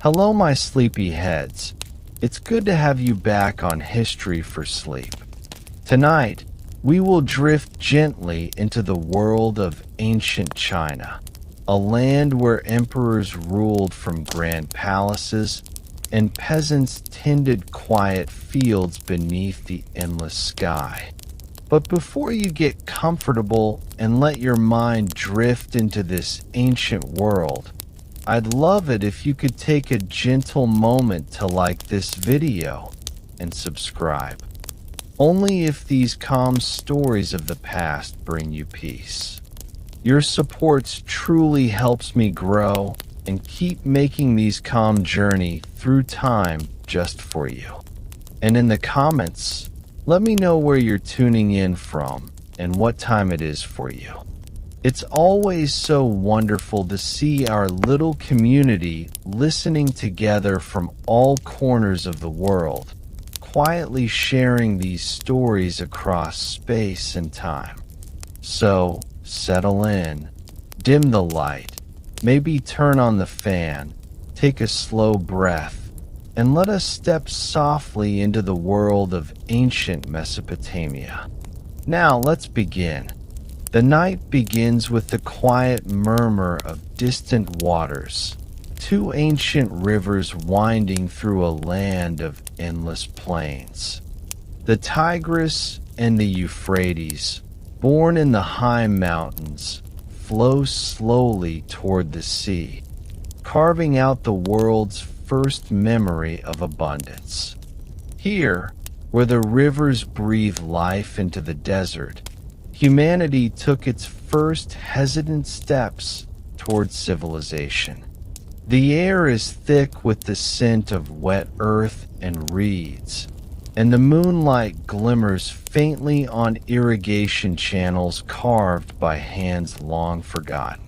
Hello, my sleepy heads. It's good to have you back on History for Sleep. Tonight, we will drift gently into the world of ancient China, a land where emperors ruled from grand palaces and peasants tended quiet fields beneath the endless sky. But before you get comfortable and let your mind drift into this ancient world, I'd love it if you could take a gentle moment to like this video and subscribe. Only if these calm stories of the past bring you peace. Your support truly helps me grow and keep making these calm journey through time just for you. And in the comments, let me know where you're tuning in from and what time it is for you. It's always so wonderful to see our little community listening together from all corners of the world, quietly sharing these stories across space and time. So, settle in, dim the light, maybe turn on the fan, take a slow breath, and let us step softly into the world of ancient Mesopotamia. Now, let's begin. The night begins with the quiet murmur of distant waters, two ancient rivers winding through a land of endless plains. The Tigris and the Euphrates, born in the high mountains, flow slowly toward the sea, carving out the world's first memory of abundance. Here, where the rivers breathe life into the desert, humanity took its first hesitant steps toward civilization. The air is thick with the scent of wet earth and reeds, and the moonlight glimmers faintly on irrigation channels carved by hands long forgotten.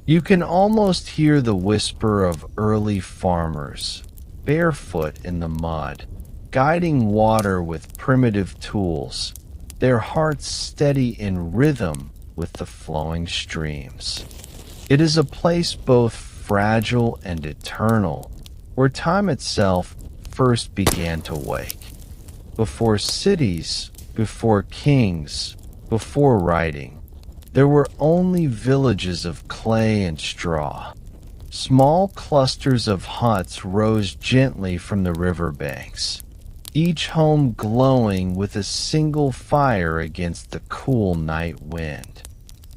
You can almost hear the whisper of early farmers, barefoot in the mud, guiding water with primitive tools, their hearts steady in rhythm with the flowing streams. It is a place both fragile and eternal, where time itself first began to wake. Before cities, before kings, before writing, there were only villages of clay and straw. Small clusters of huts rose gently from the riverbanks, each home glowing with a single fire against the cool night wind.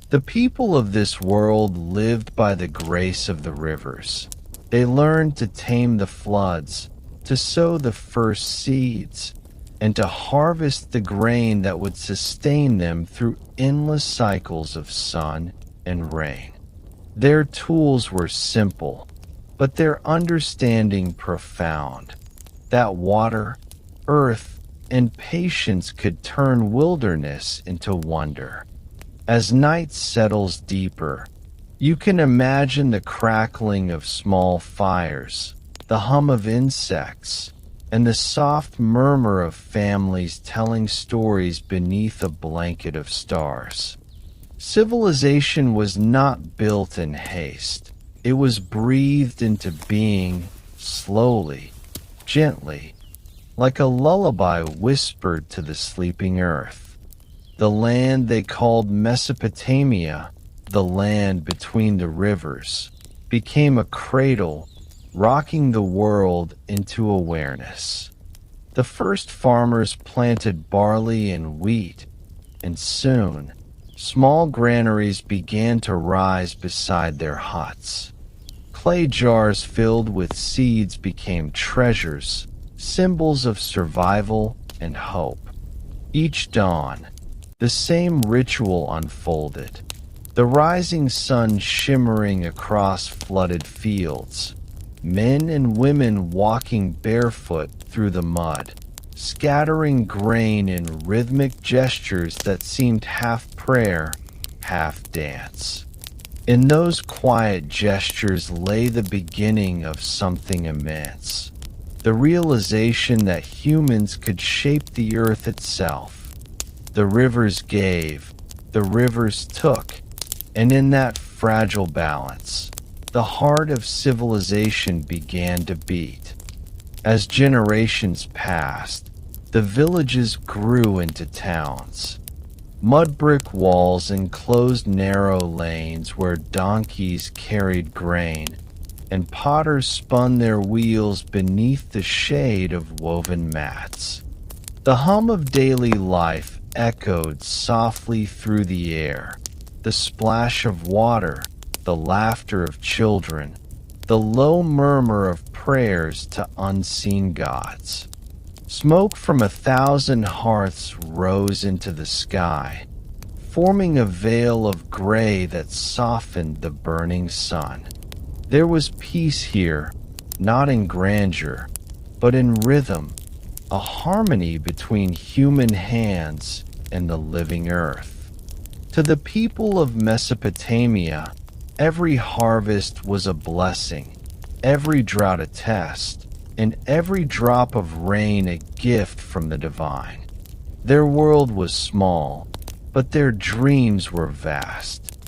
The people of this world lived by the grace of the rivers. They learned to tame the floods, to sow the first seeds, and to harvest the grain that would sustain them through endless cycles of sun and rain. Their tools were simple, but their understanding profound. That water, earth, and patience could turn wilderness into wonder. As night settles deeper, you can imagine the crackling of small fires, the hum of insects, and the soft murmur of families telling stories beneath a blanket of stars. Civilization was not built in haste. It was breathed into being slowly, gently, like a lullaby whispered to the sleeping earth. The land they called Mesopotamia, the land between the rivers, became a cradle, rocking the world into awareness. The first farmers planted barley and wheat, and soon, small granaries began to rise beside their huts. Clay jars filled with seeds became treasures, symbols of survival and hope. Each dawn, the same ritual unfolded, the rising sun shimmering across flooded fields, men and women walking barefoot through the mud, scattering grain in rhythmic gestures that seemed half prayer, half dance. In those quiet gestures lay the beginning of something immense, the realization that humans could shape the earth itself. The rivers gave, the rivers took, and in that fragile balance, the heart of civilization began to beat. As generations passed, the villages grew into towns. Mud brick walls enclosed narrow lanes where donkeys carried grain, and potters spun their wheels beneath the shade of woven mats. The hum of daily life echoed softly through the air, the splash of water, the laughter of children, the low murmur of prayers to unseen gods. Smoke from 1,000 hearths rose into the sky, forming a veil of gray that softened the burning sun. There was peace here, not in grandeur, but in rhythm, a harmony between human hands and the living earth. To the people of Mesopotamia, every harvest was a blessing, every drought a test, and every drop of rain a gift from the divine. Their world was small, but their dreams were vast.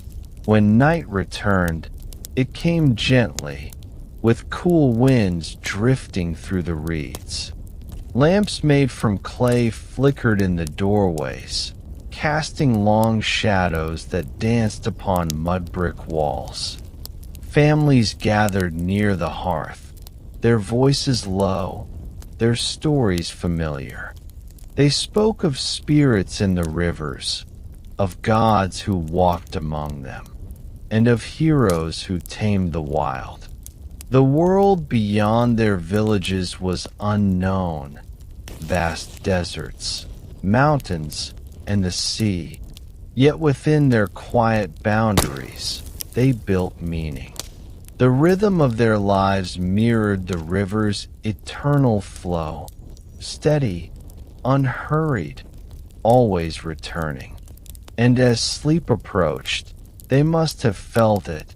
When night returned, it came gently, with cool winds drifting through the reeds. Lamps made from clay flickered in the doorways, casting long shadows that danced upon mud brick walls. Families gathered near the hearth, their voices low, their stories familiar. They spoke of spirits in the rivers, of gods who walked among them, and of heroes who tamed the wild. The world beyond their villages was unknown. Vast deserts, mountains, and the sea. Yet within their quiet boundaries, they built meaning. The rhythm of their lives mirrored the river's eternal flow, steady, unhurried, always returning. And as sleep approached, they must have felt it,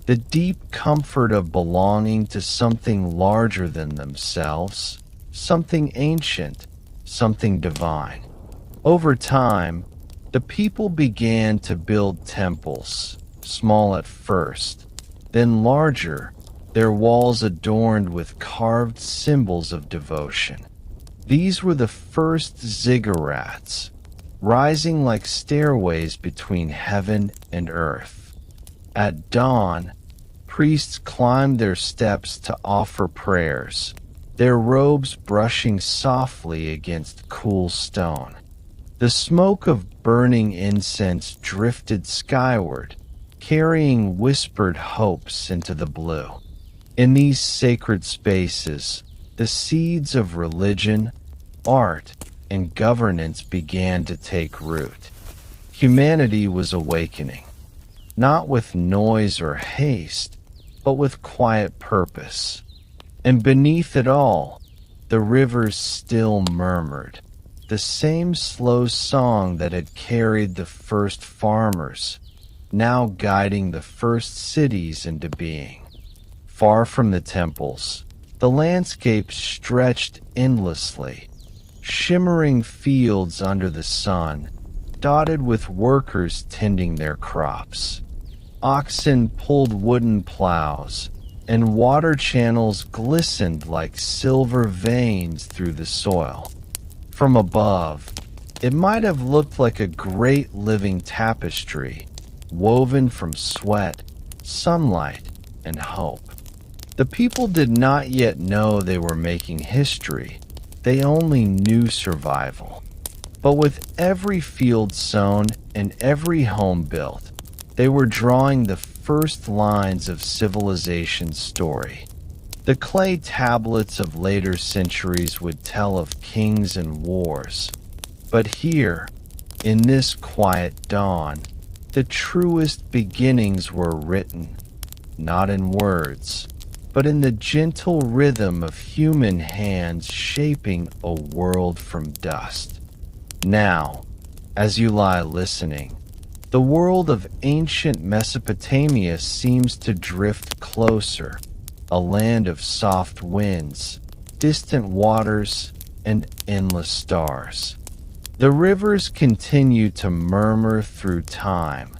the deep comfort of belonging to something larger than themselves, something ancient, something divine. Over time, the people began to build temples, small at first, then larger, their walls adorned with carved symbols of devotion. These were the first ziggurats, rising like stairways between heaven and earth. At dawn, priests climbed their steps to offer prayers, their robes brushing softly against cool stone. The smoke of burning incense drifted skyward, carrying whispered hopes into the blue. In these sacred spaces, the seeds of religion, art, and governance began to take root. Humanity was awakening, not with noise or haste, but with quiet purpose. And beneath it all, the rivers still murmured, the same slow song that had carried the first farmers, now guiding the first cities into being. Far from the temples, the landscape stretched endlessly, shimmering fields under the sun, dotted with workers tending their crops. Oxen pulled wooden plows, and water channels glistened like silver veins through the soil. From above, it might have looked like a great living tapestry, woven from sweat, sunlight, and hope. The people did not yet know they were making history. They only knew survival. But with every field sown and every home built, they were drawing the first lines of civilization's story. The clay tablets of later centuries would tell of kings and wars. But here, in this quiet dawn, the truest beginnings were written, not in words, but in the gentle rhythm of human hands shaping a world from dust. Now, as you lie listening, the world of ancient Mesopotamia seems to drift closer, a land of soft winds, distant waters, and endless stars. The rivers continue to murmur through time,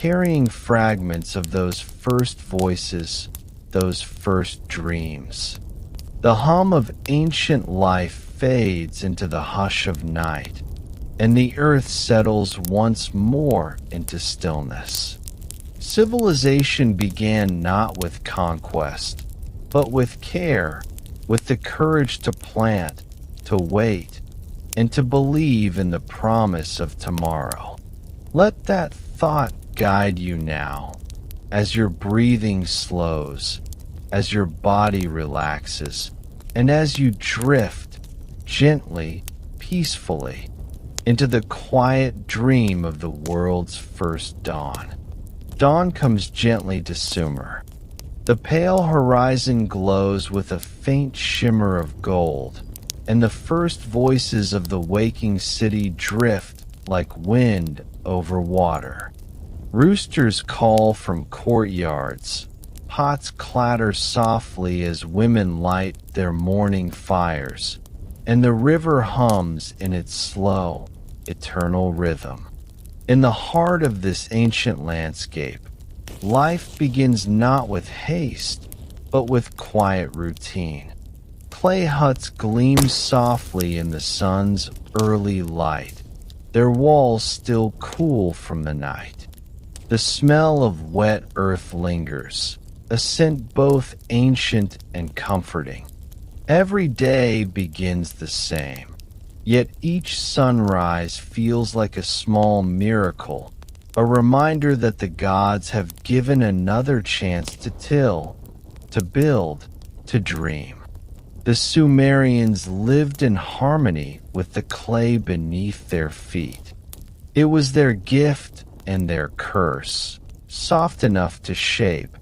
carrying fragments of those first voices, those first dreams. The hum of ancient life fades into the hush of night, and the earth settles once more into stillness. Civilization began not with conquest, but with care, with the courage to plant, to wait, and to believe in the promise of tomorrow. Let that thought guide you now, as your breathing slows, as your body relaxes, and as you drift, gently, peacefully, into the quiet dream of the world's first dawn. Dawn comes gently to Sumer. The pale horizon glows with a faint shimmer of gold, and the first voices of the waking city drift like wind over water. Roosters call from courtyards. Pots clatter softly as women light their morning fires, and the river hums in its slow, eternal rhythm. In the heart of this ancient landscape, life begins not with haste, but with quiet routine. Clay huts gleam softly in the sun's early light, their walls still cool from the night. The smell of wet earth lingers, a scent both ancient and comforting. Every day begins the same, yet each sunrise feels like a small miracle, a reminder that the gods have given another chance to till, to build, to dream. The Sumerians lived in harmony with the clay beneath their feet. It was their gift and their curse, soft enough to shape,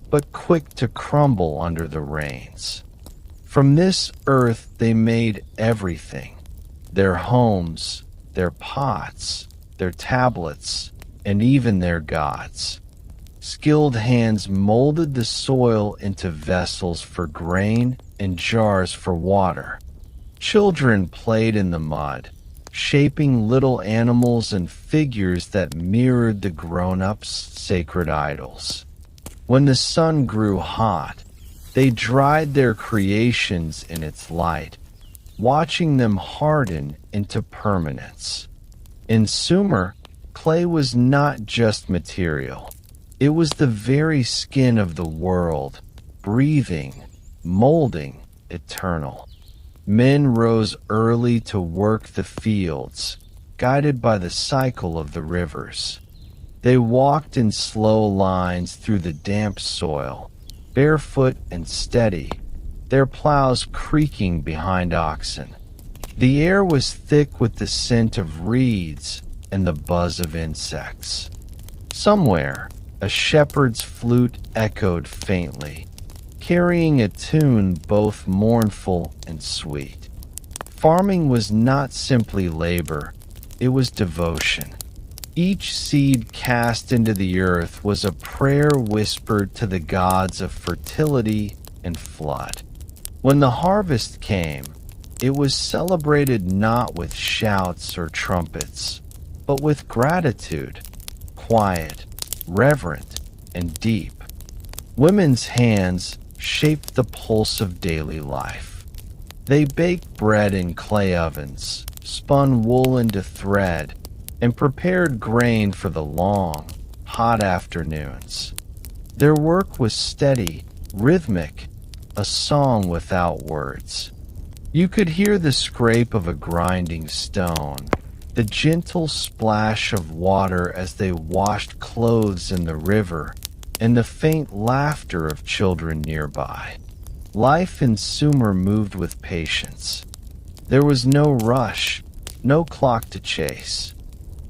but quick to crumble under the rains. From this earth they made everything: their homes, their pots, their tablets, and even their gods. Skilled hands molded the soil into vessels for grain and jars for water. Children played in the mud, shaping little animals and figures that mirrored the grown-ups' sacred idols. When the sun grew hot, they dried their creations in its light, watching them harden into permanence. In Sumer, clay was not just material. It was the very skin of the world, breathing, molding, eternal. Men rose early to work the fields, guided by the cycle of the rivers. They walked in slow lines through the damp soil, barefoot and steady, their plows creaking behind oxen. The air was thick with the scent of reeds and the buzz of insects. Somewhere, a shepherd's flute echoed faintly, carrying a tune both mournful and sweet. Farming was not simply labor, it was devotion. Each seed cast into the earth was a prayer whispered to the gods of fertility and flood. When the harvest came, it was celebrated not with shouts or trumpets, but with gratitude, quiet, reverent, and deep. Women's hands shaped the pulse of daily life. They baked bread in clay ovens, spun wool into thread, and prepared grain for the long, hot afternoons. Their work was steady, rhythmic, a song without words. You could hear the scrape of a grinding stone, the gentle splash of water as they washed clothes in the river, and the faint laughter of children nearby. Life in Sumer moved with patience. There was no rush, no clock to chase.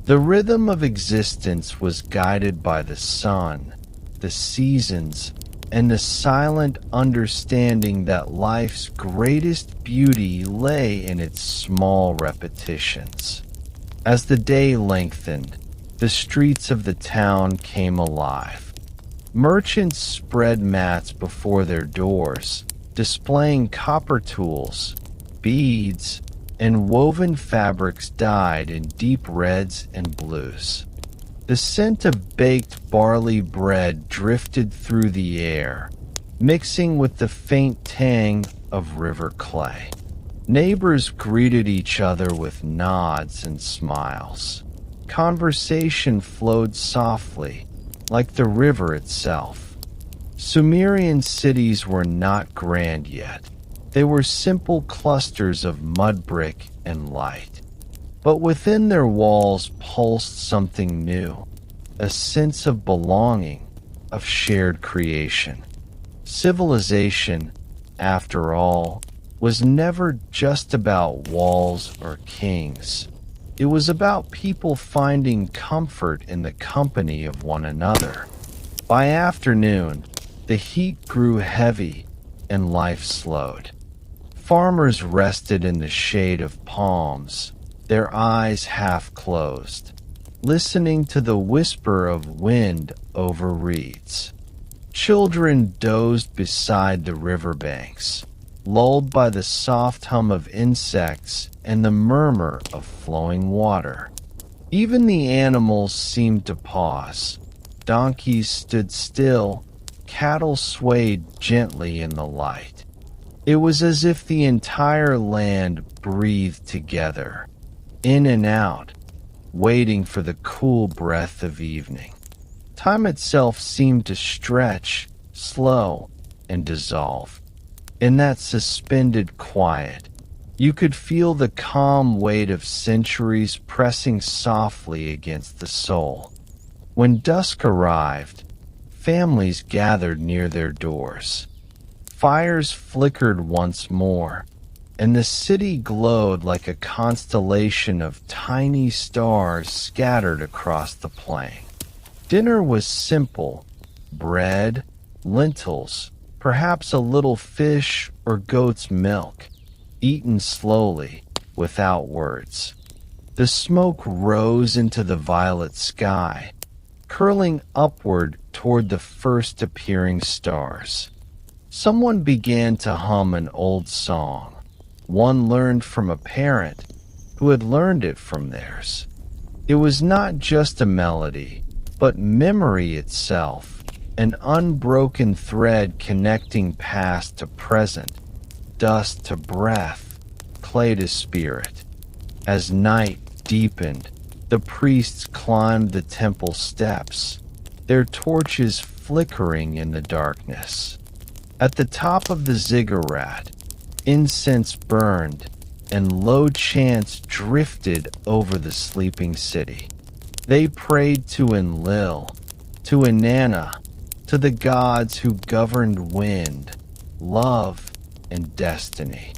The rhythm of existence was guided by the sun, the seasons, and the silent understanding that life's greatest beauty lay in its small repetitions. As the day lengthened, the streets of the town came alive. Merchants spread mats before their doors, displaying copper tools, beads, and woven fabrics dyed in deep reds and blues. The scent of baked barley bread drifted through the air, mixing with the faint tang of river clay. Neighbors greeted each other with nods and smiles. Conversation flowed softly, like the river itself. Sumerian cities were not grand yet. They were simple clusters of mud brick and light. But within their walls pulsed something new, a sense of belonging, of shared creation. Civilization, after all, was never just about walls or kings. It was about people finding comfort in the company of one another. By afternoon, the heat grew heavy and life slowed. Farmers rested in the shade of palms, their eyes half closed, listening to the whisper of wind over reeds. Children dozed beside the riverbanks, lulled by the soft hum of insects and the murmur of flowing water. Even the animals seemed to pause. Donkeys stood still, cattle swayed gently in the light. It was as if the entire land breathed together, in and out, waiting for the cool breath of evening. Time itself seemed to stretch, slow, and dissolve. In that suspended quiet, you could feel the calm weight of centuries pressing softly against the soul. When dusk arrived, families gathered near their doors. Fires flickered once more, and the city glowed like a constellation of tiny stars scattered across the plain. Dinner was simple: bread, lentils, perhaps a little fish or goat's milk, eaten slowly, without words. The smoke rose into the violet sky, curling upward toward the first appearing stars. Someone began to hum an old song, one learned from a parent who had learned it from theirs. It was not just a melody, but memory itself, an unbroken thread connecting past to present, dust to breath, clay to spirit. As night deepened, the priests climbed the temple steps, their torches flickering in the darkness. At the top of the ziggurat, incense burned, and low chants drifted over the sleeping city. They prayed to Enlil, to Inanna, to the gods who governed wind, love, and destiny.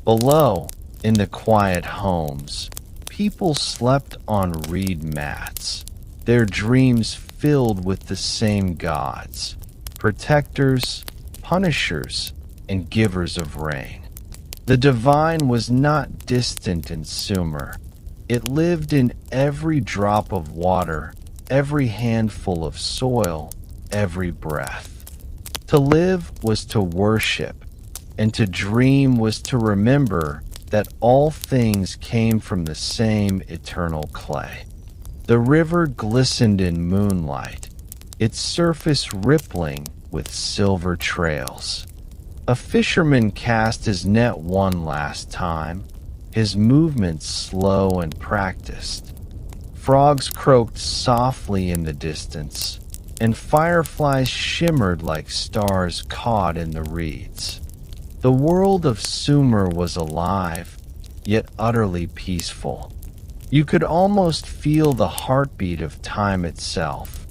Below, in the quiet homes, people slept on reed mats, their dreams filled with the same gods, protectors, punishers, and givers of rain. The divine was not distant in Sumer. It lived in every drop of water, every handful of soil, every breath. To live was to worship, and to dream was to remember that all things came from the same eternal clay. The river glistened in moonlight, its surface rippling with silver trails. A fisherman cast his net one last time, his movements slow and practiced. Frogs croaked softly in the distance, and fireflies shimmered like stars caught in the reeds. The world of Sumer was alive, yet utterly peaceful. You could almost feel the heartbeat of time itself,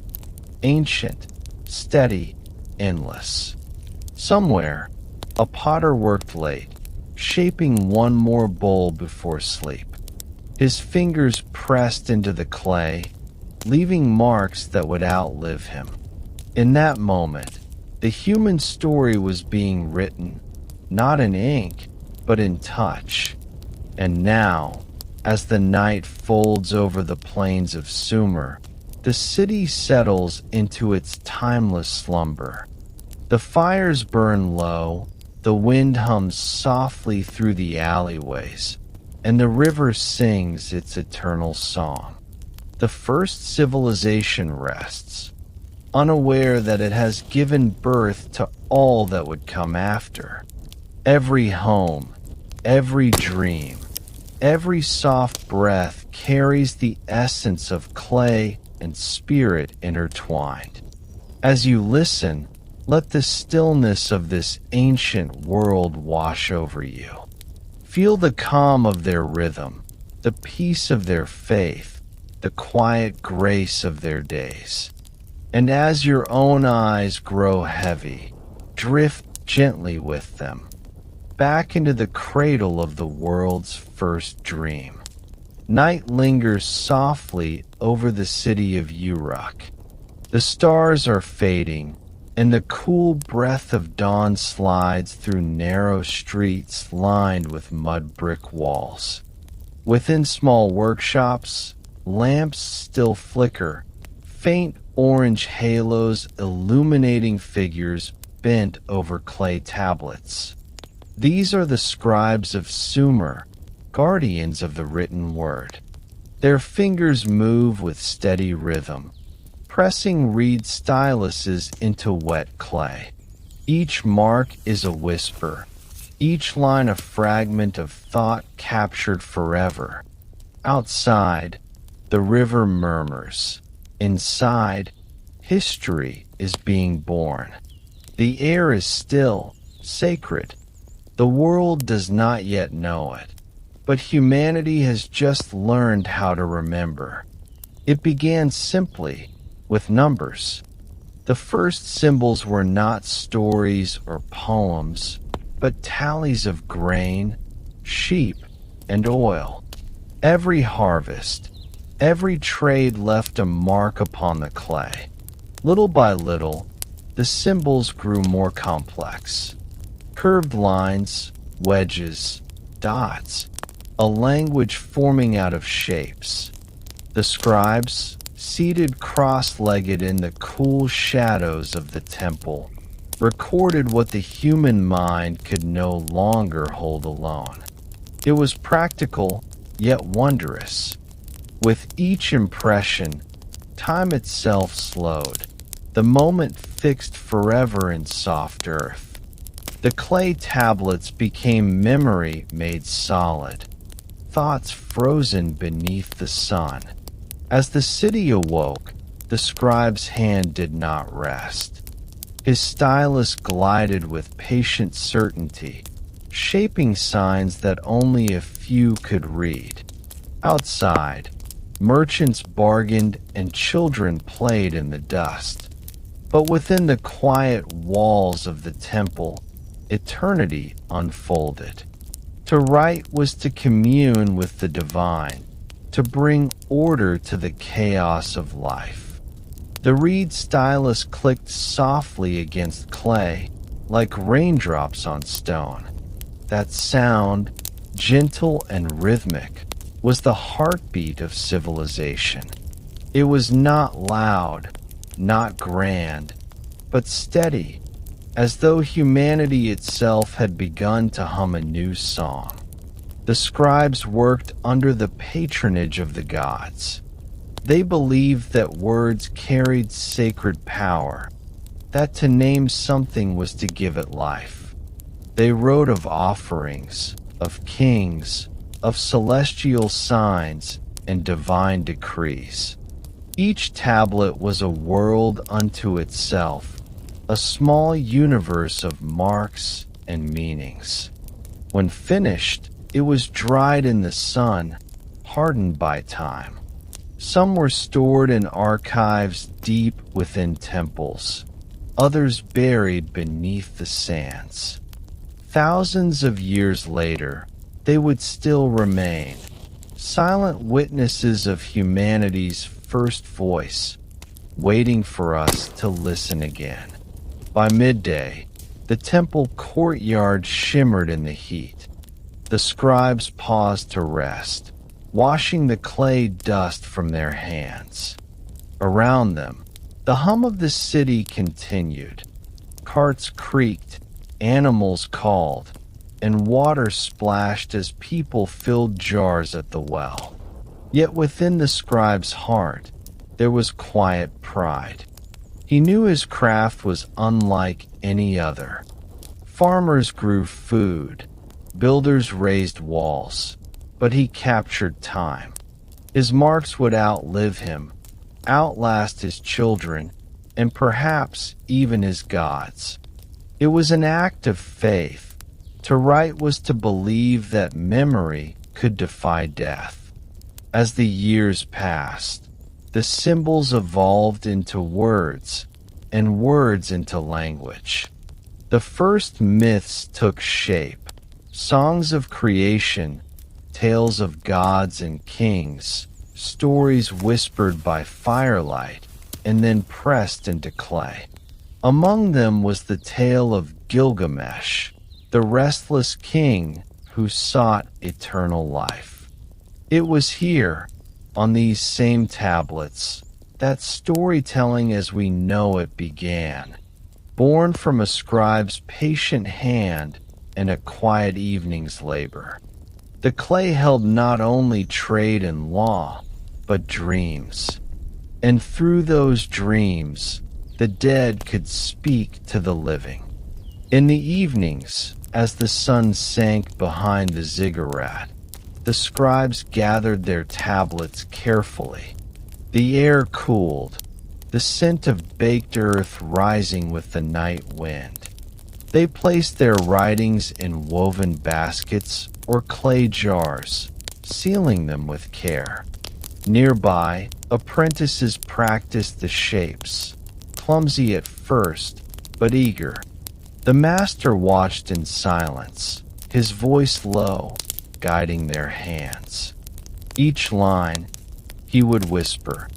ancient, steady, endless. Somewhere, a potter worked late, shaping one more bowl before sleep. His fingers pressed into the clay, leaving marks that would outlive him. In that moment, the human story was being written, not in ink, but in touch. And now, as the night folds over the plains of Sumer, the city settles into its timeless slumber. The fires burn low, the wind hums softly through the alleyways, and the river sings its eternal song. The first civilization rests, unaware that it has given birth to all that would come after. Every home, every dream, every soft breath carries the essence of clay and spirit intertwined. As you listen, let the stillness of this ancient world wash over you. Feel the calm of their rhythm, the peace of their faith, the quiet grace of their days. And as your own eyes grow heavy, drift gently with them, back into the cradle of the world's first dream. Night lingers softly over the city of Uruk. The stars are fading, and the cool breath of dawn slides through narrow streets lined with mud brick walls. Within small workshops, lamps still flicker, faint orange halos illuminating figures bent over clay tablets. These are the scribes of Sumer, guardians of the written word. Their fingers move with steady rhythm, pressing reed styluses into wet clay. Each mark is a whisper, each line a fragment of thought captured forever. Outside, the river murmurs. Inside, history is being born. The air is still, sacred. The world does not yet know it, but humanity has just learned how to remember. It began simply, with numbers. The first symbols were not stories or poems, but tallies of grain, sheep, and oil. Every harvest, every trade left a mark upon the clay. Little by little, the symbols grew more complex. Curved lines, wedges, dots, a language forming out of shapes. The scribes, seated cross-legged in the cool shadows of the temple, recorded what the human mind could no longer hold alone. It was practical, yet wondrous. With each impression, time itself slowed, the moment fixed forever in soft earth. The clay tablets became memory made solid, thoughts frozen beneath the sun. As the city awoke, the scribe's hand did not rest. His stylus glided with patient certainty, shaping signs that only a few could read. Outside, merchants bargained and children played in the dust. But within the quiet walls of the temple, eternity unfolded. To write was to commune with the divine, to bring order to the chaos of life. The reed stylus clicked softly against clay, like raindrops on stone. That sound, gentle and rhythmic, was the heartbeat of civilization. It was not loud, not grand, but steady, as though humanity itself had begun to hum a new song. The scribes worked under the patronage of the gods. They believed that words carried sacred power, that to name something was to give it life. They wrote of offerings, of kings, of celestial signs and divine decrees. Each tablet was a world unto itself, a small universe of marks and meanings. When finished, it was dried in the sun, hardened by time. Some were stored in archives deep within temples, others buried beneath the sands. Thousands of years later, they would still remain, silent witnesses of humanity's first voice, waiting for us to listen again. By midday, the temple courtyard shimmered in the heat. The scribes paused to rest, washing the clay dust from their hands. Around them, the hum of the city continued. Carts creaked, animals called, and water splashed as people filled jars at the well. Yet within the scribe's heart, there was quiet pride. He knew his craft was unlike any other. Farmers grew food, builders raised walls, but he captured time. His marks would outlive him, outlast his children, and perhaps even his gods. It was an act of faith. To write was to believe that memory could defy death. As the years passed, the symbols evolved into words, and words into language. The first myths took shape, songs of creation, tales of gods and kings, stories whispered by firelight and then pressed into clay. Among them was the tale of Gilgamesh, the restless king who sought eternal life. It was here, on these same tablets, that storytelling as we know it began, born from a scribe's patient hand and a quiet evening's labor. The clay held not only trade and law, but dreams. And through those dreams, the dead could speak to the living. In the evenings, as the sun sank behind the ziggurat, the scribes gathered their tablets carefully. The air cooled, the scent of baked earth rising with the night wind. They placed their writings in woven baskets or clay jars, sealing them with care. Nearby, apprentices practiced the shapes, clumsy at first, but eager. The master watched in silence, his voice low, guiding their hands. Each line, he would whisper,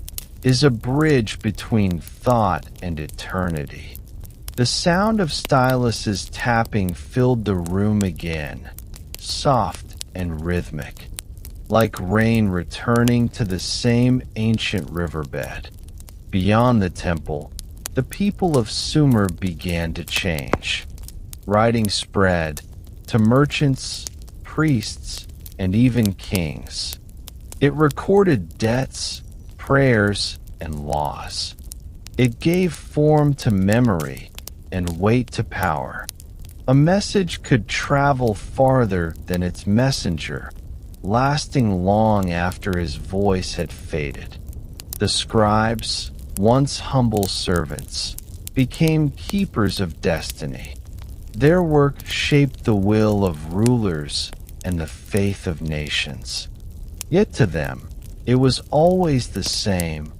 is a bridge between thought and eternity. The sound of styluses tapping filled the room again, soft and rhythmic, like rain returning to the same ancient riverbed. Beyond the temple, the people of Sumer began to change. Writing spread to merchants, priests, and even kings. It recorded debts, prayers, and laws. It gave form to memory and weight to power. A message could travel farther than its messenger, lasting long after his voice had faded. The scribes, once humble servants, became keepers of destiny. Their work shaped the will of rulers and the faith of nations. Yet to them, it was always the same: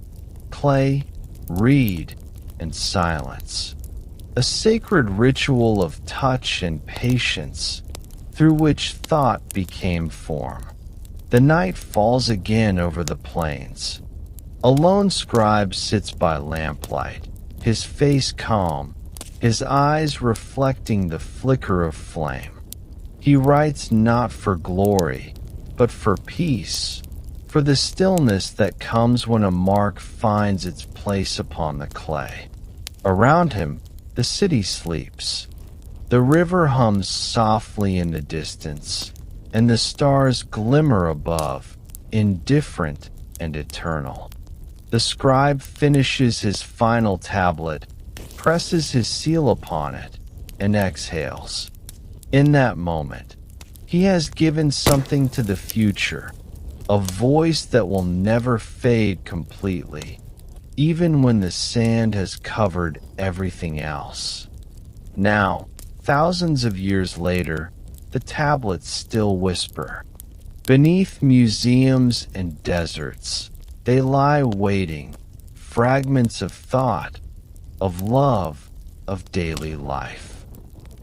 clay, reed, and silence. A sacred ritual of touch and patience, through which thought became form. The night falls again over the plains. A lone scribe sits by lamplight, his face calm, his eyes reflecting the flicker of flame. He writes not for glory, but for peace, for the stillness that comes when a mark finds its place upon the clay. Around him, the city sleeps. The river hums softly in the distance, and the stars glimmer above, indifferent and eternal. The scribe finishes his final tablet, presses his seal upon it, and exhales. In that moment, he has given something to the future, a voice that will never fade completely, even when the sand has covered everything else. Now, thousands of years later, the tablets still whisper. Beneath museums and deserts, they lie waiting, fragments of thought, of love, of daily life.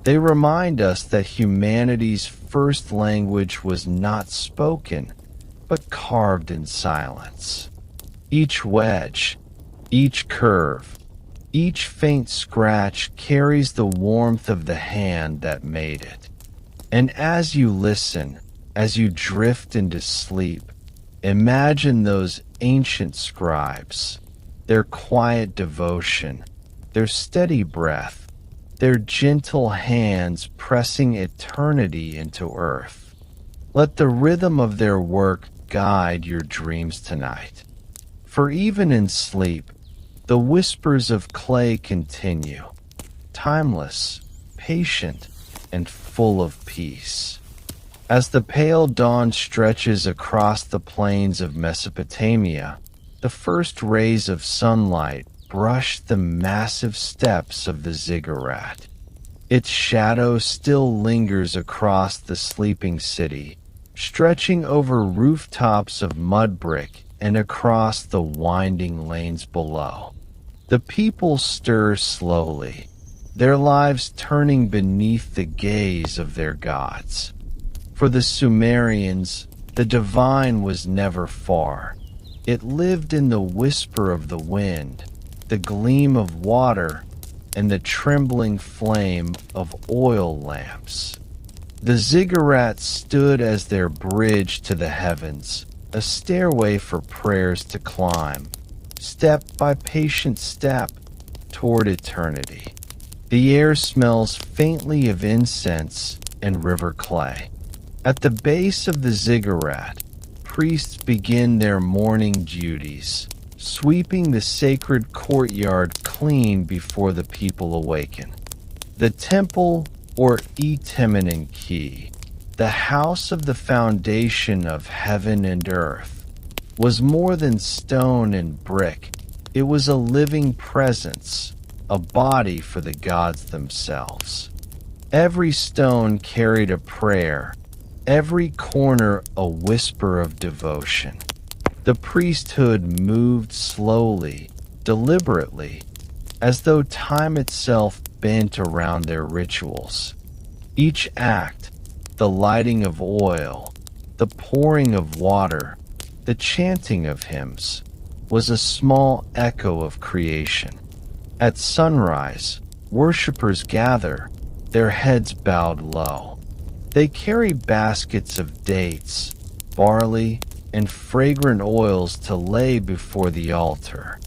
They remind us that humanity's first language was not spoken, but carved in silence. Each wedge, each curve, each faint scratch carries the warmth of the hand that made it. And as you listen, as you drift into sleep, imagine those ancient scribes, their quiet devotion, their steady breath, their gentle hands pressing eternity into earth. Let the rhythm of their work guide your dreams tonight. For even in sleep, the whispers of clay continue, timeless, patient, and full of peace. As the pale dawn stretches across the plains of Mesopotamia, the first rays of sunlight brush the massive steps of the ziggurat. Its shadow still lingers across the sleeping city, stretching over rooftops of mud brick and across the winding lanes below. The people stir slowly, their lives turning beneath the gaze of their gods. For the Sumerians, the divine was never far. It lived in the whisper of the wind, the gleam of water, and the trembling flame of oil lamps. The ziggurat stood as their bridge to the heavens, a stairway for prayers to climb, step by patient step, toward eternity. The air smells faintly of incense and river clay. At the base of the ziggurat, priests begin their morning duties, sweeping the sacred courtyard clean before the people awaken. The temple, or Etemenon Key, the house of the foundation of heaven and earth, was more than stone and brick. It was a living presence, a body for the gods themselves. Every stone carried a prayer, every corner a whisper of devotion. The priesthood moved slowly, deliberately, as though time itself bent around their rituals. Each act, the lighting of oil, the pouring of water, the chanting of hymns, was a small echo of creation. At sunrise, worshippers gather, their heads bowed low. They carry baskets of dates, barley, and fragrant oils to lay before the altar.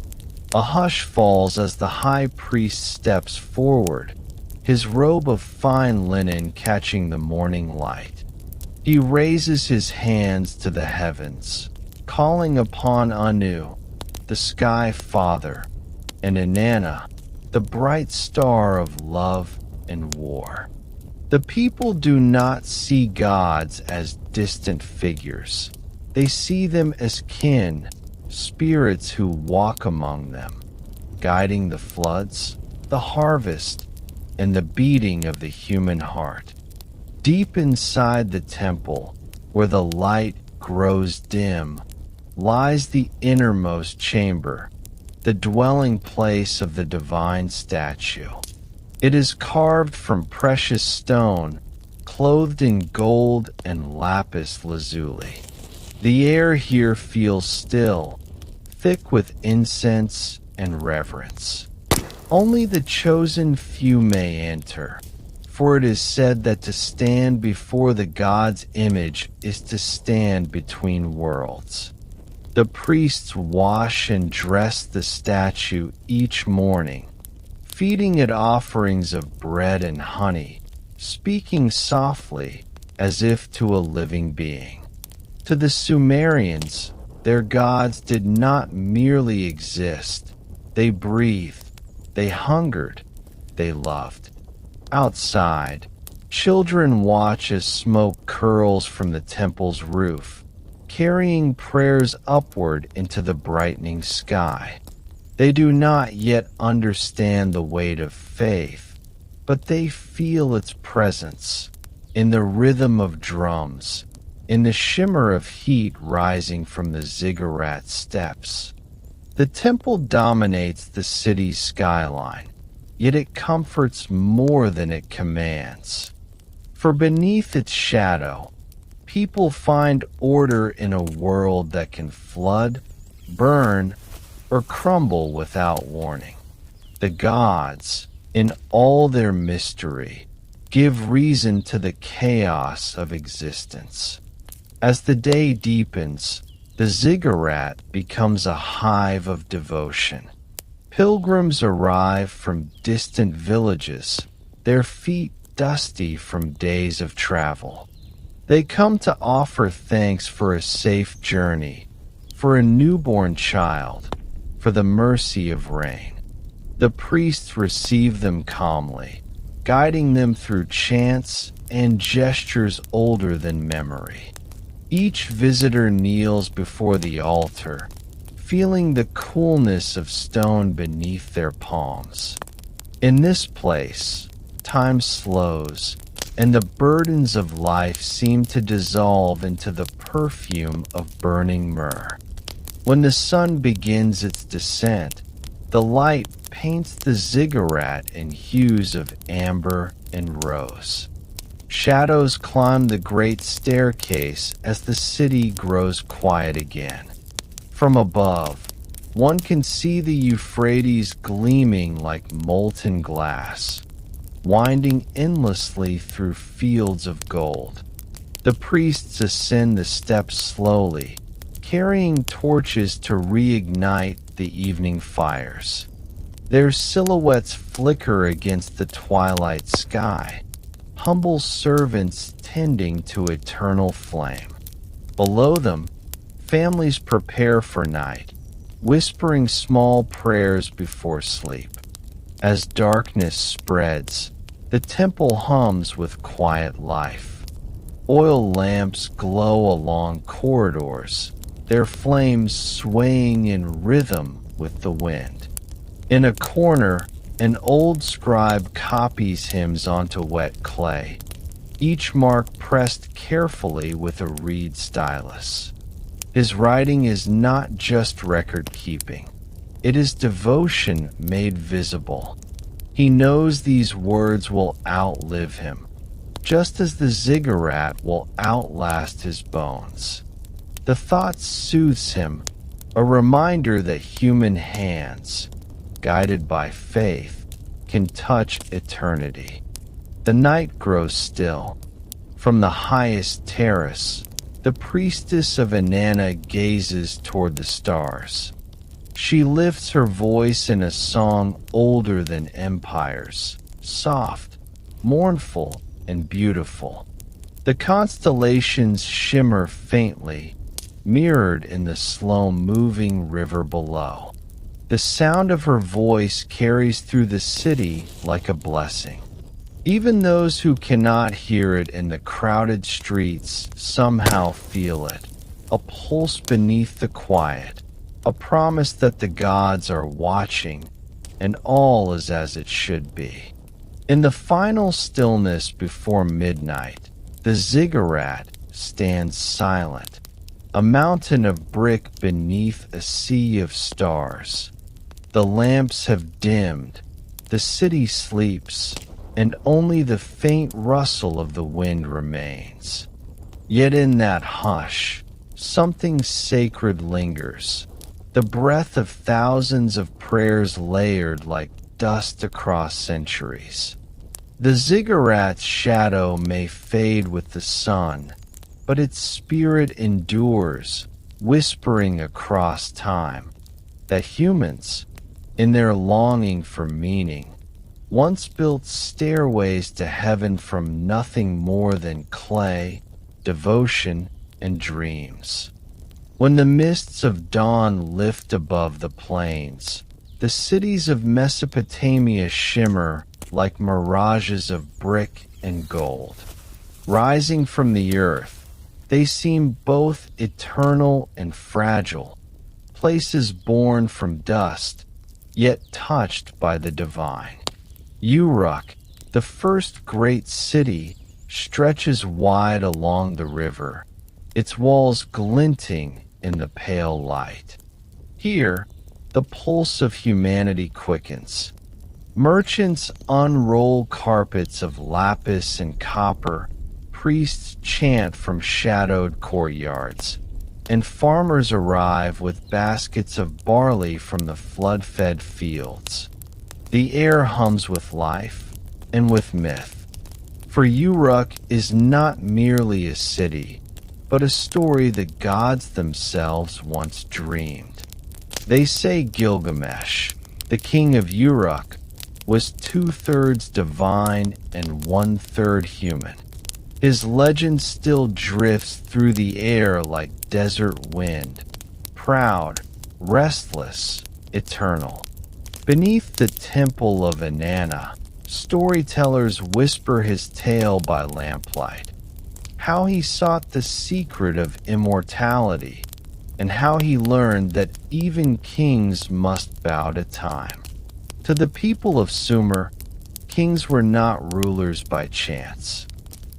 A hush falls as the high priest steps forward, his robe of fine linen catching the morning light. He raises his hands to the heavens, calling upon Anu, the sky father, and Inanna, the bright star of love and war. The people do not see gods as distant figures. They see them as kin, spirits who walk among them, guiding the floods, the harvest, and the beating of the human heart. Deep inside the temple, where the light grows dim, lies the innermost chamber, the dwelling place of the divine statue. It is carved from precious stone, clothed in gold and lapis lazuli. The air here feels still, thick with incense and reverence. Only the chosen few may enter, for it is said that to stand before the god's image is to stand between worlds. The priests wash and dress the statue each morning, feeding it offerings of bread and honey, speaking softly as if to a living being. To the Sumerians, their gods did not merely exist. They breathed, they hungered, they loved. Outside, children watch as smoke curls from the temple's roof, carrying prayers upward into the brightening sky. They do not yet understand the weight of faith, but they feel its presence in the rhythm of drums, in the shimmer of heat rising from the ziggurat steps. The temple dominates the city's skyline, yet it comforts more than it commands. For beneath its shadow, people find order in a world that can flood, burn, or crumble without warning. The gods, in all their mystery, give reason to the chaos of existence. As the day deepens, the ziggurat becomes a hive of devotion. Pilgrims arrive from distant villages, their feet dusty from days of travel. They come to offer thanks for a safe journey, for a newborn child, for the mercy of rain. The priests receive them calmly, guiding them through chants and gestures older than memory. Each visitor kneels before the altar, feeling the coolness of stone beneath their palms. In this place, time slows, and the burdens of life seem to dissolve into the perfume of burning myrrh. When the sun begins its descent, the light paints the ziggurat in hues of amber and rose. Shadows climb the great staircase as the city grows quiet again. From above, one can see the Euphrates gleaming like molten glass, winding endlessly through fields of gold. The priests ascend the steps slowly, carrying torches to reignite the evening fires. Their silhouettes flicker against the twilight sky, humble servants tending to eternal flame. Below them, families prepare for night, whispering small prayers before sleep. As darkness spreads, the temple hums with quiet life. Oil lamps glow along corridors, their flames swaying in rhythm with the wind. In a corner, an old scribe copies hymns onto wet clay, each mark pressed carefully with a reed stylus. His writing is not just record-keeping. It is devotion made visible. He knows these words will outlive him, just as the ziggurat will outlast his bones. The thought soothes him, a reminder that human hands, guided by faith, can touch eternity. The night grows still. From the highest terrace, the priestess of Inanna gazes toward the stars. She lifts her voice in a song older than empires, soft, mournful, and beautiful. The constellations shimmer faintly, mirrored in the slow-moving river below. The sound of her voice carries through the city like a blessing. Even those who cannot hear it in the crowded streets somehow feel it, a pulse beneath the quiet, a promise that the gods are watching, and all is as it should be. In the final stillness before midnight, the ziggurat stands silent, a mountain of brick beneath a sea of stars. The lamps have dimmed, the city sleeps, and only the faint rustle of the wind remains. Yet in that hush, something sacred lingers, the breath of thousands of prayers layered like dust across centuries. The ziggurat's shadow may fade with the sun, but its spirit endures, whispering across time, that humans, in their longing for meaning, once built stairways to heaven from nothing more than clay, devotion, and dreams. When the mists of dawn lift above the plains, the cities of Mesopotamia shimmer like mirages of brick and gold. Rising from the earth, they seem both eternal and fragile, places born from dust, yet touched by the divine. Uruk, the first great city, stretches wide along the river, its walls glinting in the pale light. Here, the pulse of humanity quickens. Merchants unroll carpets of lapis and copper, priests chant from shadowed courtyards, and farmers arrive with baskets of barley from the flood-fed fields. The air hums with life and with myth, for Uruk is not merely a city, but a story the gods themselves once dreamed. They say Gilgamesh, the king of Uruk, was 2/3 divine and 1/3 human. His legend still drifts through the air like desert wind, proud, restless, eternal. Beneath the temple of Inanna, storytellers whisper his tale by lamplight, how he sought the secret of immortality, and how he learned that even kings must bow to time. To the people of Sumer, kings were not rulers by chance.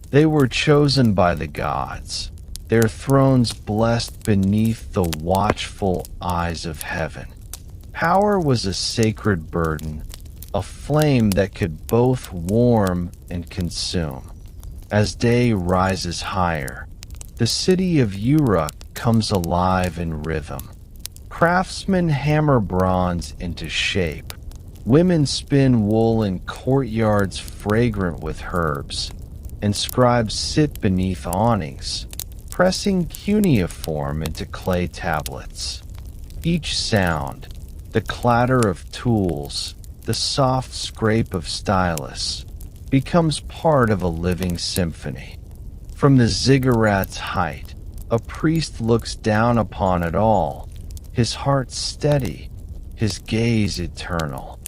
They were chosen by the gods, their thrones blessed beneath the watchful eyes of heaven. Power was a sacred burden, a flame that could both warm and consume. As day rises higher, the city of Uruk comes alive in rhythm. Craftsmen hammer bronze into shape. Women spin wool in courtyards fragrant with herbs, and scribes sit beneath awnings, pressing cuneiform into clay tablets. Each sound, the clatter of tools, the soft scrape of stylus, becomes part of a living symphony. From the ziggurat's height, a priest looks down upon it all, his heart steady, his gaze eternal.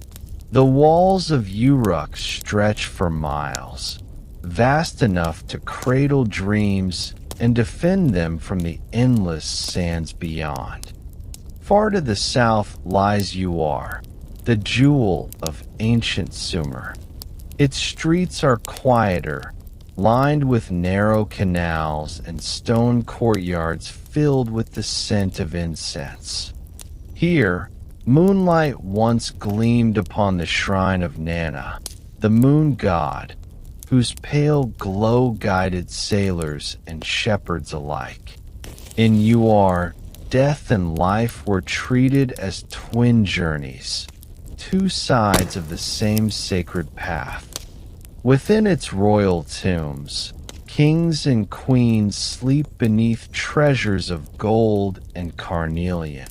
The walls of Uruk stretch for miles, vast enough to cradle dreams and defend them from the endless sands beyond. Far to the south lies Uar, the jewel of ancient Sumer. Its streets are quieter, lined with narrow canals and stone courtyards filled with the scent of incense. Here, moonlight once gleamed upon the shrine of Nana, the moon god, whose pale glow guided sailors and shepherds alike. In Uar, death and life were treated as twin journeys, two sides of the same sacred path. Within its royal tombs, kings and queens sleep beneath treasures of gold and carnelian,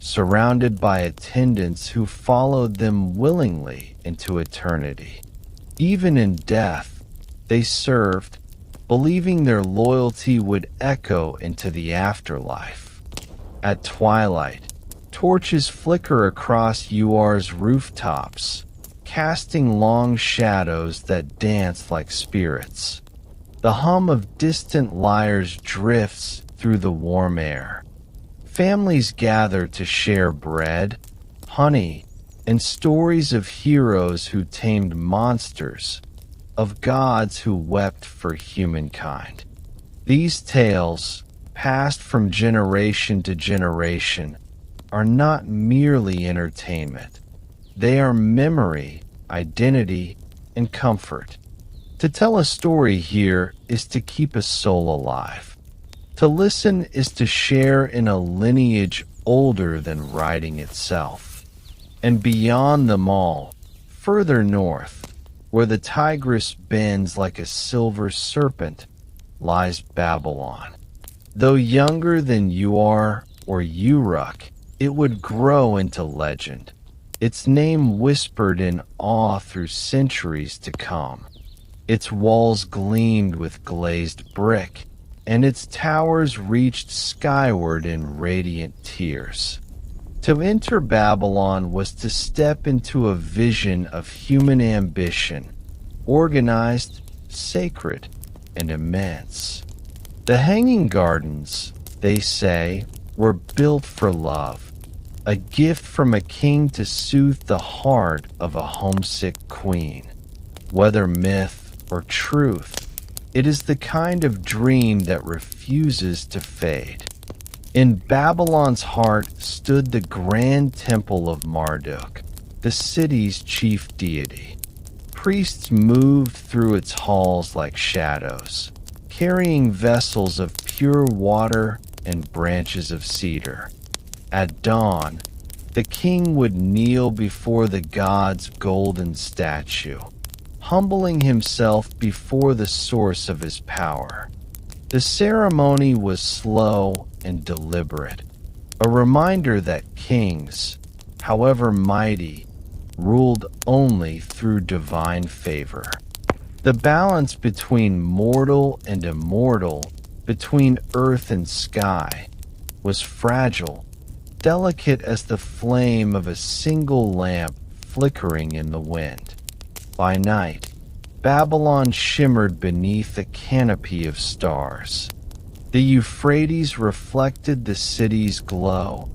surrounded by attendants who followed them willingly into eternity. Even in death, they served, believing their loyalty would echo into the afterlife. At twilight, torches flicker across Uar's rooftops, casting long shadows that dance like spirits. The hum of distant lyres drifts through the warm air. Families gather to share bread, honey, and stories of heroes who tamed monsters, of gods who wept for humankind. These tales, passed from generation to generation, are not merely entertainment. They are memory, identity, and comfort. To tell a story here is to keep a soul alive. To listen is to share in a lineage older than writing itself. And beyond them all, further north, where the Tigris bends like a silver serpent, lies Babylon. Though younger than Uar or Uruk, it would grow into legend, its name whispered in awe through centuries to come. Its walls gleamed with glazed brick, and its towers reached skyward in radiant tears. To enter Babylon was to step into a vision of human ambition, organized, sacred, and immense. The Hanging Gardens, they say, were built for love, a gift from a king to soothe the heart of a homesick queen. Whether myth or truth, it is the kind of dream that refuses to fade. In Babylon's heart stood the grand temple of Marduk, the city's chief deity. Priests moved through its halls like shadows, carrying vessels of pure water and branches of cedar. At dawn, the king would kneel before the god's golden statue, humbling himself before the source of his power. The ceremony was slow and deliberate, a reminder that kings, however mighty, ruled only through divine favor. The balance between mortal and immortal, between earth and sky, was fragile, delicate as the flame of a single lamp flickering in the wind. By night, Babylon shimmered beneath a canopy of stars. The Euphrates reflected the city's glow,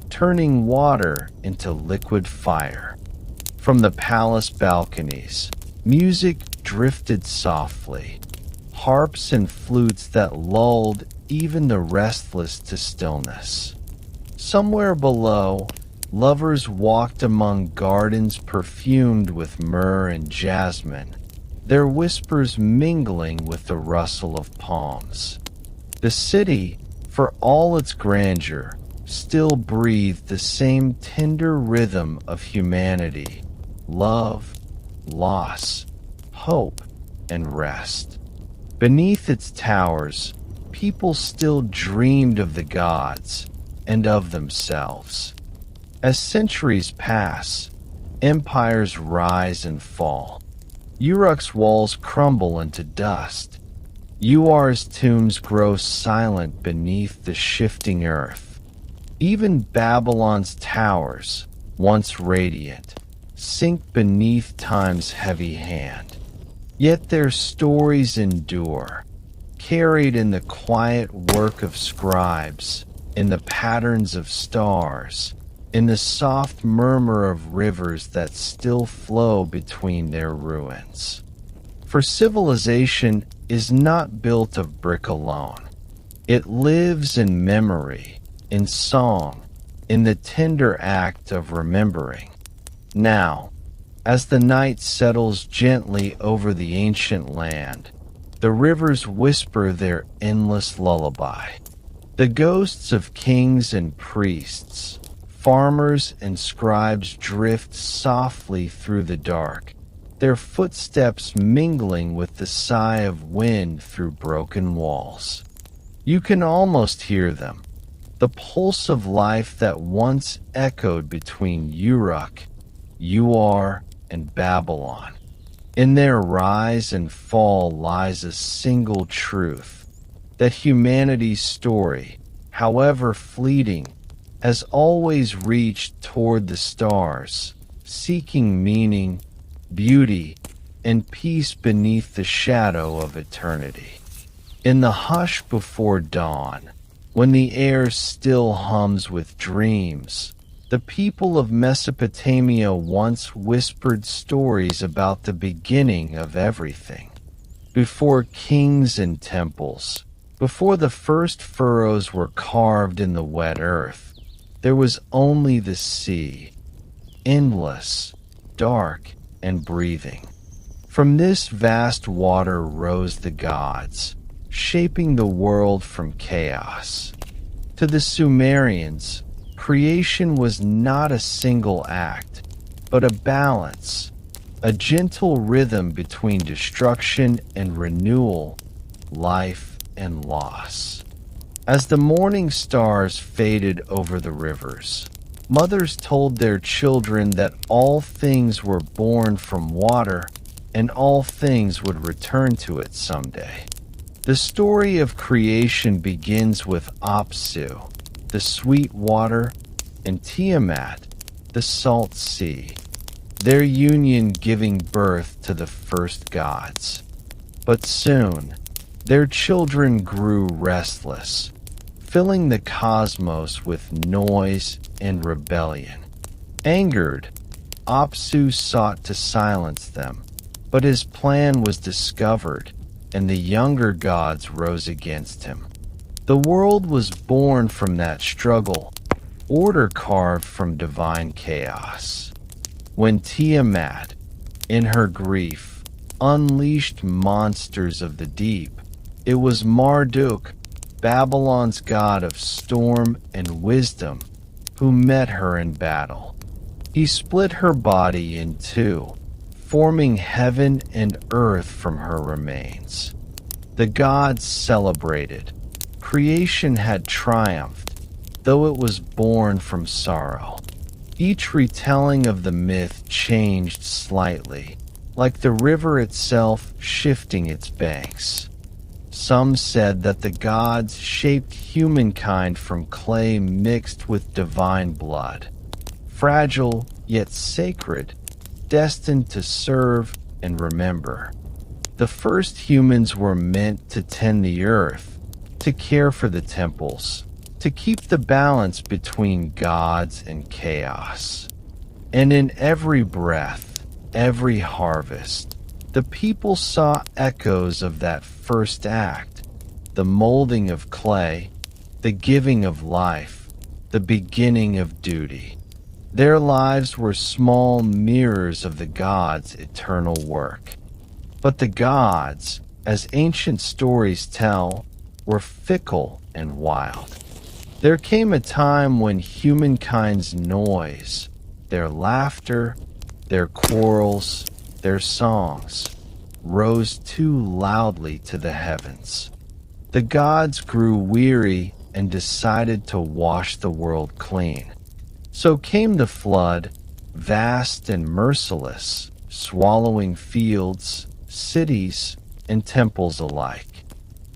turning water into liquid fire. From the palace balconies, music drifted softly, harps and flutes that lulled even the restless to stillness. Somewhere below, lovers walked among gardens perfumed with myrrh and jasmine, their whispers mingling with the rustle of palms. The city, for all its grandeur, still breathed the same tender rhythm of humanity, love, loss, hope, and rest. Beneath its towers, people still dreamed of the gods and of themselves. As centuries pass, empires rise and fall. Uruk's walls crumble into dust. Uar's tombs grow silent beneath the shifting earth. Even Babylon's towers, once radiant, sink beneath time's heavy hand. Yet their stories endure, carried in the quiet work of scribes, in the patterns of stars, in the soft murmur of rivers that still flow between their ruins. For civilization is not built of brick alone. It lives in memory, in song, in the tender act of remembering. Now, as the night settles gently over the ancient land, the rivers whisper their endless lullaby. The ghosts of kings and priests, farmers and scribes drift softly through the dark, their footsteps mingling with the sigh of wind through broken walls. You can almost hear them, the pulse of life that once echoed between Uruk, Uar, and Babylon. In their rise and fall lies a single truth, that humanity's story, however fleeting, has always reached toward the stars, seeking meaning, beauty, and peace beneath the shadow of eternity. In the hush before dawn, when the air still hums with dreams, the people of Mesopotamia once whispered stories about the beginning of everything. Before kings and temples, before the first furrows were carved in the wet earth, there was only the sea, endless, dark, and breathing. From this vast water rose the gods, shaping the world from chaos. To the Sumerians, creation was not a single act, but a balance, a gentle rhythm between destruction and renewal, life and loss. As the morning stars faded over the rivers, mothers told their children that all things were born from water and all things would return to it someday. The story of creation begins with Apsu, the sweet water, and Tiamat, the salt sea, their union giving birth to the first gods. But soon, their children grew restless, filling the cosmos with noise and rebellion. Angered, Apsu sought to silence them, but his plan was discovered, and the younger gods rose against him. The world was born from that struggle, order carved from divine chaos. When Tiamat, in her grief, unleashed monsters of the deep, it was Marduk, Babylon's god of storm and wisdom, who met her in battle. He split her body in two, forming heaven and earth from her remains. The gods celebrated. Creation had triumphed, though it was born from sorrow. Each retelling of the myth changed slightly, like the river itself shifting its banks. Some said that the gods shaped humankind from clay mixed with divine blood, fragile yet sacred, destined to serve and remember. The first humans were meant to tend the earth, to care for the temples, to keep the balance between gods and chaos. And in every breath, every harvest, the people saw echoes of that first act, the molding of clay, the giving of life, the beginning of duty. Their lives were small mirrors of the gods' eternal work. But the gods, as ancient stories tell, were fickle and wild. There came a time when humankind's noise, their laughter, their quarrels, their songs, rose too loudly to the heavens. The gods grew weary and decided to wash the world clean. So came the flood, vast and merciless, swallowing fields, cities, and temples alike.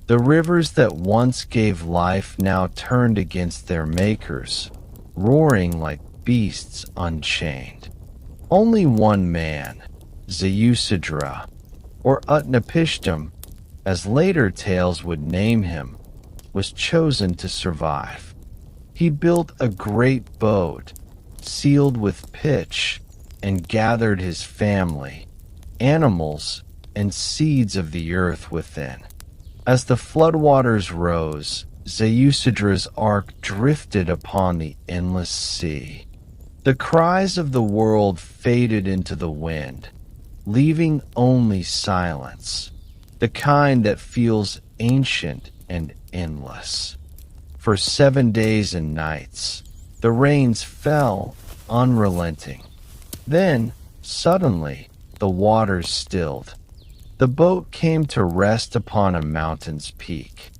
The rivers that once gave life now turned against their makers, roaring like beasts unchained. Only one man, Ziggurats, or Utnapishtim, as later tales would name him, was chosen to survive. He built a great boat, sealed with pitch, and gathered his family, animals, and seeds of the earth within. As the floodwaters rose, Ziggurats' ark drifted upon the endless sea. The cries of the world faded into the wind, leaving only silence, the kind that feels ancient and endless. For 7 days and nights, the rains fell unrelenting. Then, suddenly, the waters stilled. The boat came to rest upon a mountain's peak.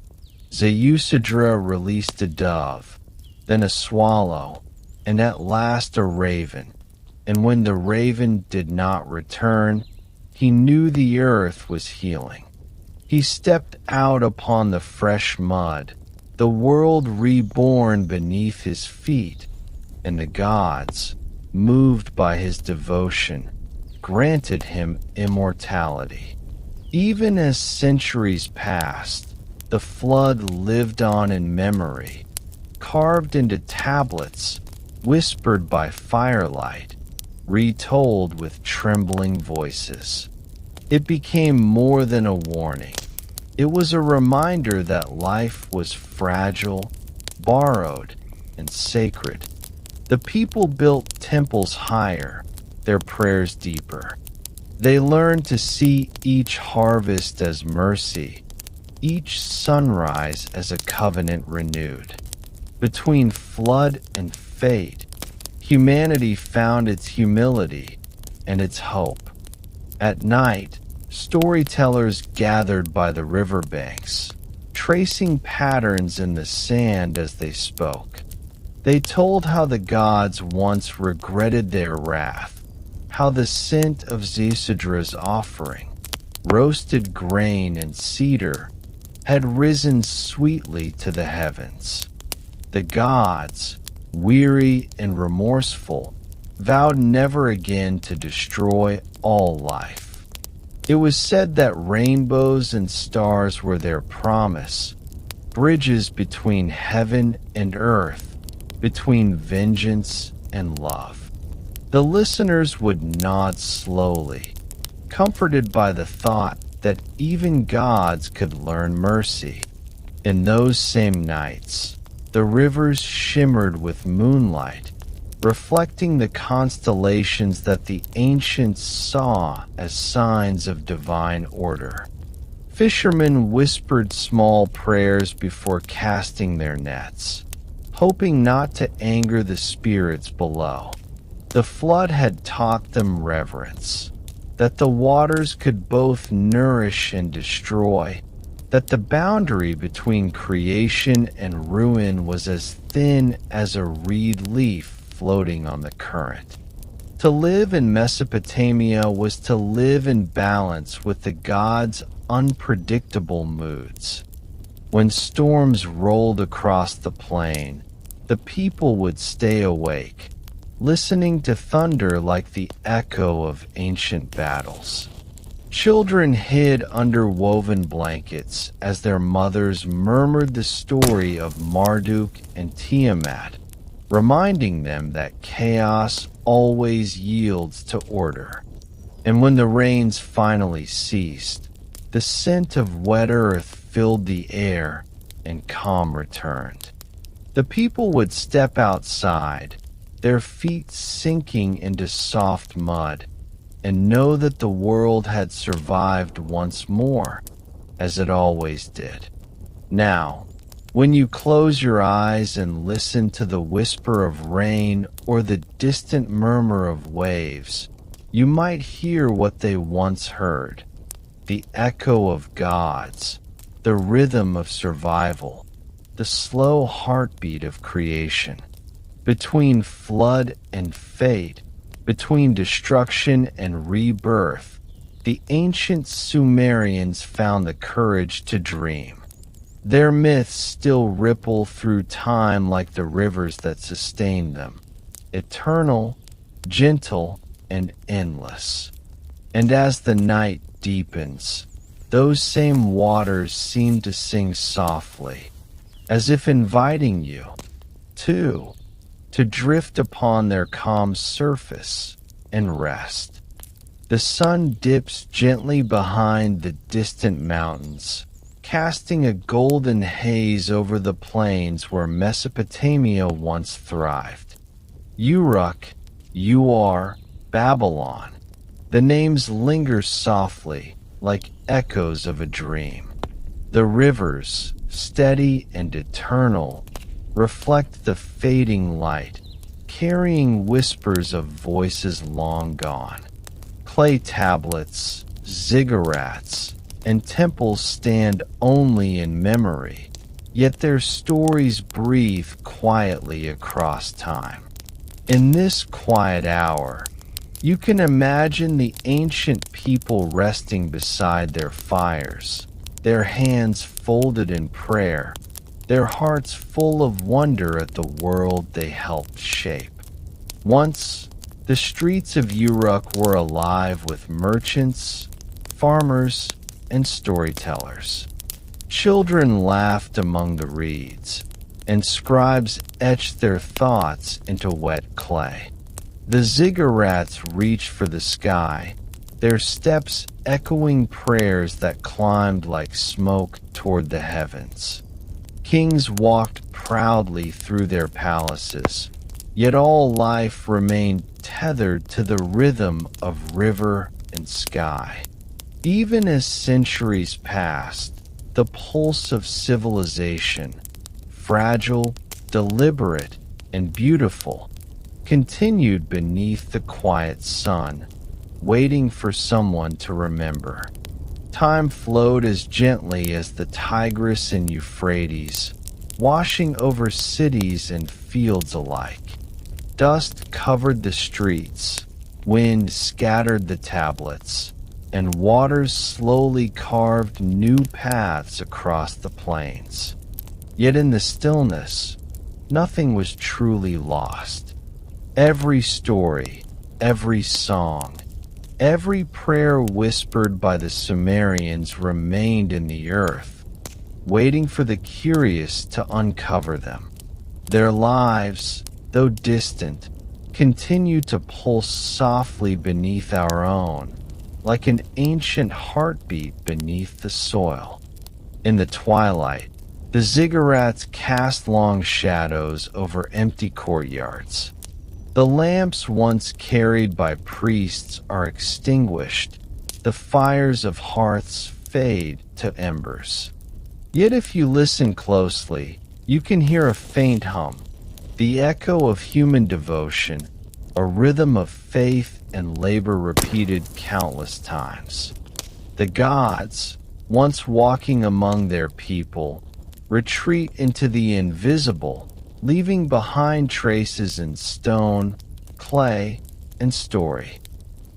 Ziggurats released a dove, then a swallow, and at last a raven. And when the raven did not return, he knew the earth was healing. He stepped out upon the fresh mud, the world reborn beneath his feet, and the gods, moved by his devotion, granted him immortality. Even as centuries passed, the flood lived on in memory, carved into tablets, whispered by firelight, retold with trembling voices. It became more than a warning. It was a reminder that life was fragile, borrowed, and sacred. The people built temples higher, their prayers deeper. They learned to see each harvest as mercy, each sunrise as a covenant renewed. Between flood and fate, humanity found its humility and its hope. At night, storytellers gathered by the riverbanks, tracing patterns in the sand as they spoke. They told how the gods once regretted their wrath, how the scent of Ziggurats' offering, roasted grain and cedar, had risen sweetly to the heavens. The gods, weary and remorseful, vowed never again to destroy all life. It was said that rainbows and stars were their promise, bridges between heaven and earth, between vengeance and love. The listeners would nod slowly, comforted by the thought that even gods could learn mercy. In those same nights, the rivers shimmered with moonlight, reflecting the constellations that the ancients saw as signs of divine order. Fishermen whispered small prayers before casting their nets, hoping not to anger the spirits below. The flood had taught them reverence, that the waters could both nourish and destroy, that the boundary between creation and ruin was as thin as a reed leaf floating on the current. To live in Mesopotamia was to live in balance with the gods' unpredictable moods. When storms rolled across the plain, the people would stay awake, listening to thunder like the echo of ancient battles. Children hid under woven blankets as their mothers murmured the story of Marduk and Tiamat, reminding them that chaos always yields to order. And when the rains finally ceased, the scent of wet earth filled the air and calm returned. The people would step outside, their feet sinking into soft mud, and know that the world had survived once more, as it always did. Now, when you close your eyes and listen to the whisper of rain or the distant murmur of waves, you might hear what they once heard, the echo of gods, the rhythm of survival, the slow heartbeat of creation. Between flood and fate, between destruction and rebirth, the ancient Sumerians found the courage to dream. Their myths still ripple through time like the rivers that sustain them, eternal, gentle, and endless. And as the night deepens, those same waters seem to sing softly, as if inviting you, too, to drift upon their calm surface and rest. The sun dips gently behind the distant mountains, casting a golden haze over the plains where Mesopotamia once thrived. Uruk, Uar, Babylon. The names linger softly, like echoes of a dream. The rivers, steady and eternal, reflect the fading light, carrying whispers of voices long gone. Clay tablets, ziggurats, and temples stand only in memory, yet their stories breathe quietly across time. In this quiet hour, you can imagine the ancient people resting beside their fires, their hands folded in prayer, their hearts full of wonder at the world they helped shape. Once, the streets of Uruk were alive with merchants, farmers, and storytellers. Children laughed among the reeds, and scribes etched their thoughts into wet clay. The ziggurats reached for the sky, their steps echoing prayers that climbed like smoke toward the heavens. Kings walked proudly through their palaces, yet all life remained tethered to the rhythm of river and sky. Even as centuries passed, the pulse of civilization, fragile, deliberate, and beautiful, continued beneath the quiet sun, waiting for someone to remember. Time flowed as gently as the Tigris and Euphrates, washing over cities and fields alike. Dust covered the streets, wind scattered the tablets, and waters slowly carved new paths across the plains. Yet in the stillness, nothing was truly lost. Every story, every song, every prayer whispered by the Sumerians remained in the earth, waiting for the curious to uncover them. Their lives, though distant, continue to pulse softly beneath our own, like an ancient heartbeat beneath the soil. In the twilight, the ziggurats cast long shadows over empty courtyards. The lamps once carried by priests are extinguished, the fires of hearths fade to embers. Yet if you listen closely, you can hear a faint hum, the echo of human devotion, a rhythm of faith and labor repeated countless times. The gods, once walking among their people, retreat into the invisible, leaving behind traces in stone, clay, and story.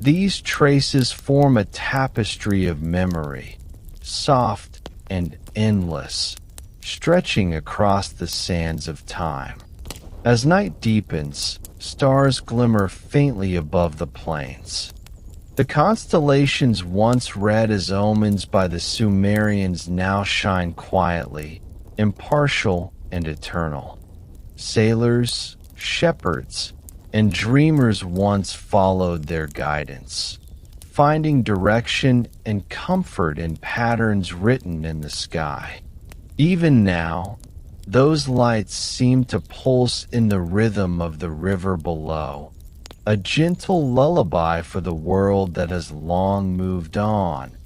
These traces form a tapestry of memory, soft and endless, stretching across the sands of time. As night deepens, stars glimmer faintly above the plains. The constellations once read as omens by the Sumerians now shine quietly, impartial and eternal. Sailors, shepherds, and dreamers once followed their guidance, finding direction and comfort in patterns written in the sky. Even now, those lights seem to pulse in the rhythm of the river below, a gentle lullaby for the world that has long moved on,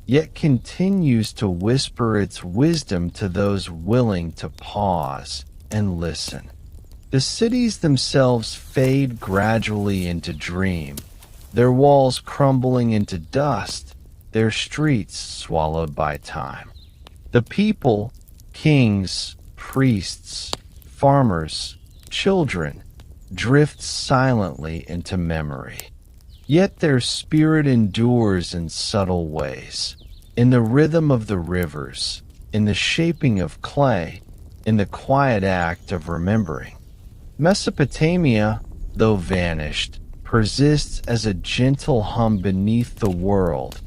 yet continues to whisper its wisdom to those willing to pause and listen. The cities themselves fade gradually into dream, their walls crumbling into dust, their streets swallowed by time. The people, kings, priests, farmers, children, drift silently into memory. Yet their spirit endures in subtle ways, in the rhythm of the rivers, in the shaping of clay, in the quiet act of remembering. Mesopotamia, though vanished, persists as a gentle hum beneath the world,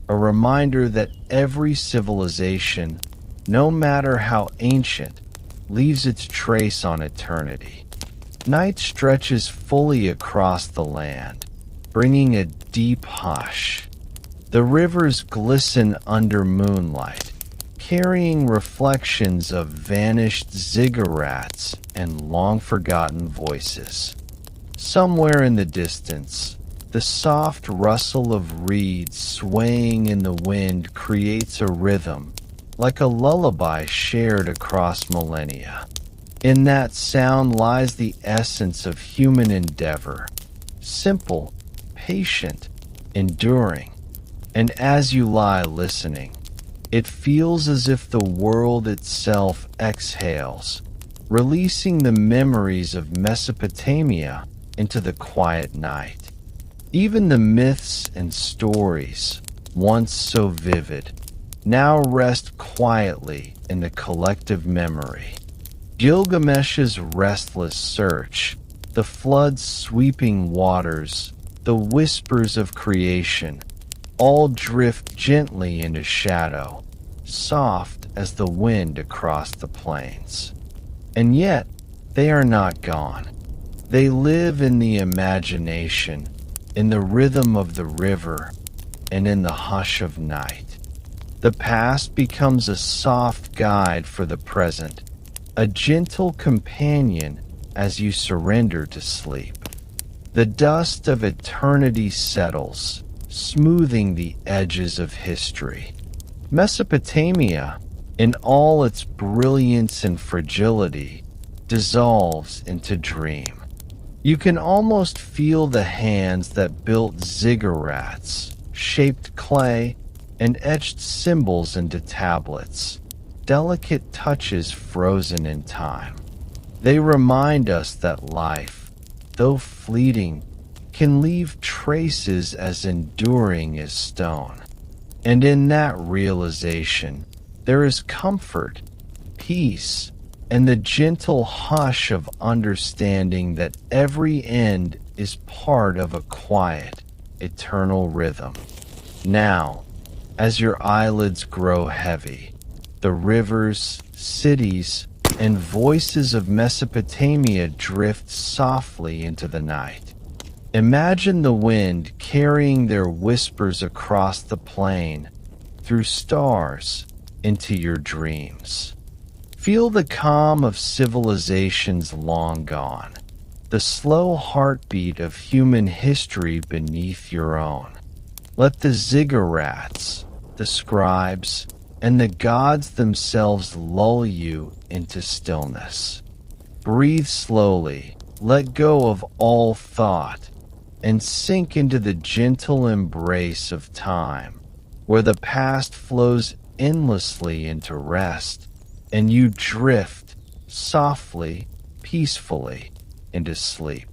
a reminder that every civilization, no matter how ancient, leaves its trace on eternity. Night stretches fully across the land, bringing a deep hush. The rivers glisten under moonlight, carrying reflections of vanished ziggurats and long-forgotten voices. Somewhere in the distance, the soft rustle of reeds swaying in the wind creates a rhythm, like a lullaby shared across millennia. In that sound lies the essence of human endeavor, simple, patient, enduring. And as you lie listening, it feels as if the world itself exhales, releasing the memories of Mesopotamia into the quiet night. Even the myths and stories, once so vivid, now rest quietly in the collective memory. Gilgamesh's restless search, the flood's sweeping waters, the whispers of creation, all drift gently into shadow, soft as the wind across the plains. And yet, they are not gone. They live in the imagination, in the rhythm of the river, and in the hush of night. The past becomes a soft guide for the present, a gentle companion as you surrender to sleep. The dust of eternity settles, smoothing the edges of history. Mesopotamia, in all its brilliance and fragility, dissolves into dream. You can almost feel the hands that built ziggurats, shaped clay, and etched symbols into tablets, delicate touches frozen in time. They remind us that life, though fleeting, can leave traces as enduring as stone. And in that realization, there is comfort, peace, and the gentle hush of understanding that every end is part of a quiet, eternal rhythm. Now, as your eyelids grow heavy, the rivers, cities, and voices of Mesopotamia drift softly into the night. Imagine the wind carrying their whispers across the plain, through stars, into your dreams. Feel the calm of civilizations long gone, the slow heartbeat of human history beneath your own. Let the ziggurats, the scribes, and the gods themselves lull you into stillness. Breathe slowly, let go of all thought, and sink into the gentle embrace of time, where the past flows endlessly into rest, and you drift softly, peacefully into sleep.